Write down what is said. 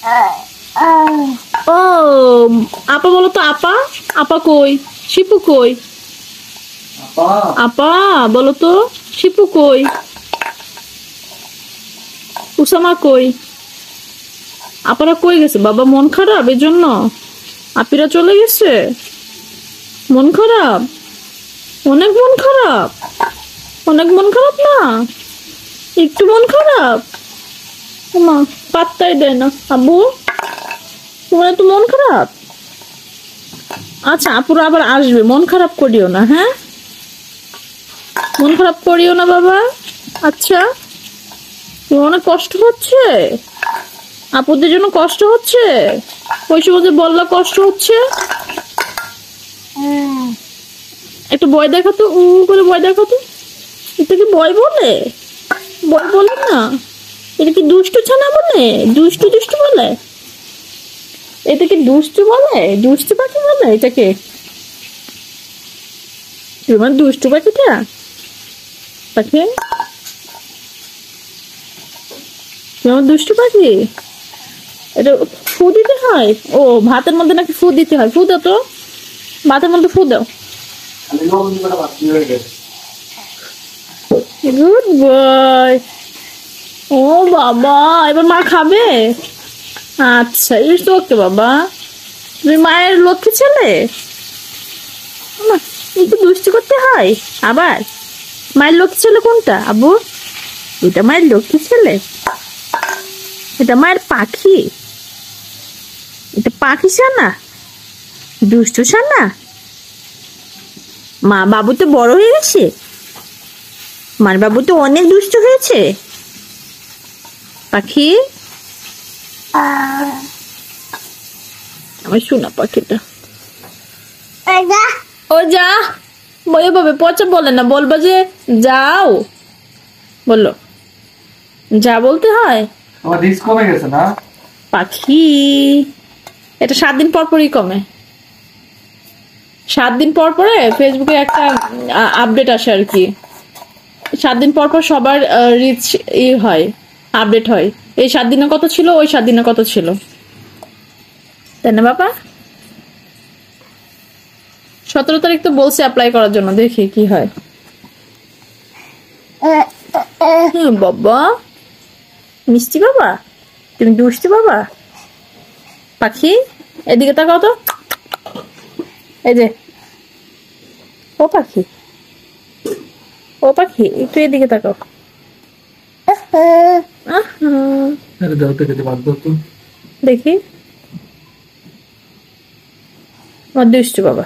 ও আপা বলো তো, আপা আপা কই? শিপু কই? আপা বলো তো, শিপু কই? উসামা কই? আপারা কই গেছে বাবা? মন খারাপ এর জন্য আপিরা চলে গেছে? মন খারাপ? অনেক মন খারাপ? অনেক মন খারাপ না? একটু মন খারাপ? মা পাত্তাই দেয় না। আব্বু তোমার তো মন খারাপ? আচ্ছা আপুরা আবার আসবে, মন খারাপ করিও না। হ্যাঁ, মন খারাপ করিও না বাবা। আচ্ছা, তোমার অনেক কষ্ট হচ্ছে? আপুদের জন্য কষ্ট হচ্ছে? ওই সময় যে বললা কষ্ট হচ্ছে, একটু ভয় দেখাতো, করে ভয় দেখাতো। এটা কি ভয় বলে? ভয় বলে না, এটা কি দুষ্টু ছানা বলে? দুষ্টু দুষ্টু বলে? এটা কি দুষ্টু বলে? দুষ্টু পাখি বলে এটাকে? তোমার দুষ্টু পাখিটা পাখি, তোমার দুষ্টু পাখি। এটা ফু দিতে হয়? ও ভাতের মধ্যে নাকি ফু দিতে হয়? ফু দাও তো, ভাতের মধ্যে ফু দাও। Good boy. ও বাবা, এবার মা খাবে? আচ্ছা ইটস ওকে বাবা, তুমি মায়ের লক্ষ্মী ছেলে। একটু দুষ্টু করতে হয় আবার। মায়ের লক্ষ্মী ছেলে কোনটা আবু? এটা মায়ের লক্ষ্মী ছেলে, এটা মায়ের পাখি, এটা পাখি ছানা, দুষ্টু ছানা। মা বাবু তো বড় হয়ে গেছে, মার বাবু তো অনেক দুষ্ট হয়েছে। পাখি আমার শোনা পাখিটা, ও যা বই ভাবে পচা বলে না, বলবা যে যাও, বললো যা বলতে হয়। আমার রিস্ক কমে গেছে না পাখি, এটা 7 দিন পর পরই কমে। 7 দিন পর পরে ফেসবুকে একটা আপডেট আসে আর কি। 7 দিন পর পর সবার রিচ হয়, আপডেট হয়। এই 7 দিনে কত ছিল, ওই 7 দিনে কত ছিল, তাই না বাবা? 17 তারিখ তো বলছে অ্যাপ্লাই করার জন্য, দেখি কি হয়। বাবা মিষ্টি বাবা, তুমি দুষ্টু বাবা। পাখি এদিকে তাকাও তো, এই যে ও পাখি, ও পাখি একটু এদিকে তাকাও। দেখি আমার দুষ্টু বাবা।